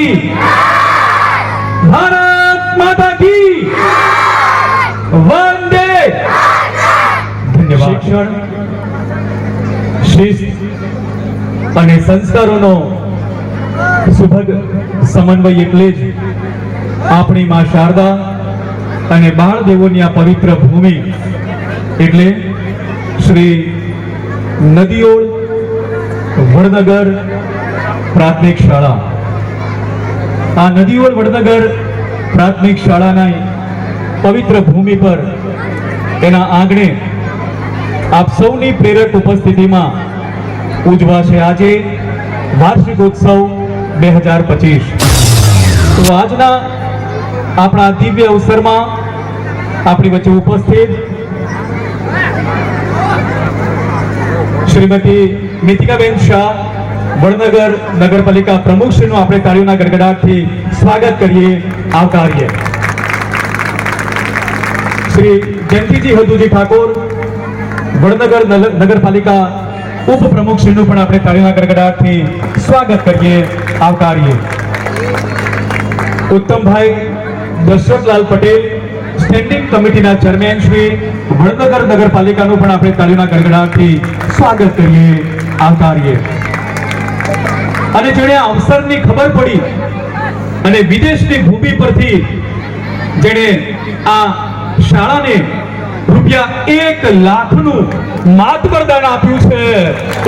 की भारत माता की वंदे। धन्यवाद। शिक्षण, शिस्त અને સંસ્કારોનો સુભગ સમન્વય એટલે જ આપણી માં શારદા અને બાળદેવોની આ પવિત્ર ભૂમિ એટલે શ્રી નદીઓળ વડનગર પ્રાથમિક શાળા। આ નદીઓળ વડનગર પ્રાથમિક શાળાના પવિત્ર ભૂમિ પર એના આંગણે આપ સૌની પ્રેરક ઉપસ્થિતિમાં ઉજવાશે આજે વાર્ષિકોત્સવ 2025। તો આજના આપણા દિવ્ય અવસરમાં આપણી વચ્ચે ઉપસ્થિત શ્રીમતી મિતિકાબેન શાહ વડનગર નગરપાલિકા પ્રમુખશ્રીનું આપણે તાળીઓના ગડગડાટથી સ્વાગત કરીએ, આવકારીએ। શ્રી જયંતિજી હદુજી ઠાકોર વડનગર નગરપાલિકા ઉપપ્રમુખશ્રીનું પણ આપણે તાળીઓના ગડગડાટથી સ્વાગત કરીએ, આવકારીએ। ઉત્તમભાઈ દશરથલાલ પટેલ સ્ટેન્ડિંગ કમિટીના ચેરમેન શ્રી વડનગર નગરપાલિકાનું પણ આપણે તાળીઓના ગડગડાટથી સ્વાગત કરીએ, આવકારીએ। અને જેણે આ અવસરની ખબર પડી અને વિદેશની ભૂમિ પરથી જેણે આ શાળાને ₹1 લાખનું માતબરદાન આપ્યું છે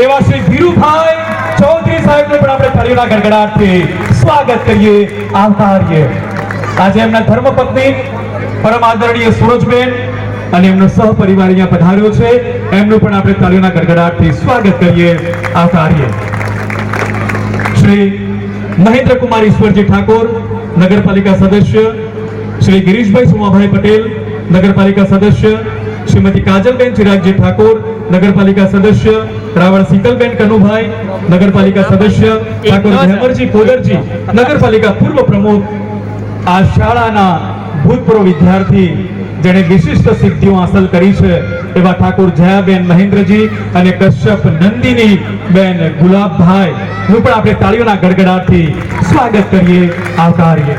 એવા શ્રી ધીરુભાઈ ચૌધરી સાહેબનું પણ આપણે તાળીઓના ગડગડાટથી સ્વાગત કરીએ, આવકારીએ। આજે એમના ધર્મપત્ની પરમ આદરણીય સુરજબેન અને એમનો સહપરિવાર અહીંયા પધાર્યો છે, એમનું પણ આપણે તાળીઓના ગડગડાટથી સ્વાગત કરીએ, આવકારીએ। શ્રી મહેન્દ્ર કુમાર ઈશ્વરજી ઠાકોર નગરપાલિકા સદસ્ય, શ્રી ગિરીશભાઈ સુમાભાઈ પટેલ નગરપાલિકા સદસ્ય, શ્રીમતી કાજલબેન ચિરાગજી ઠાકોર નગરપાલિકા સદસ્ય, રાવળ શીતલબેન કનુભાઈ નગરપાલિકા સદસ્ય, ઠાકોર હેમરજી કોદરજી નગરપાલિકા પૂર્વ પ્રમુખ, આ શાળાના ભૂતપૂર્વ વિદ્યાર્થી જેણે વિશિષ્ટ સિદ્ધિઓ હાંસલ કરી છે એવા ઠાકોર જયાબેન મહેન્દ્રજી અને કશ્યપ નંદિની બેન ગુલાબભાઈ નું પણ આપણે તાળીઓના ગડગડાટથી સ્વાગત કરીએ, આવકારીએ।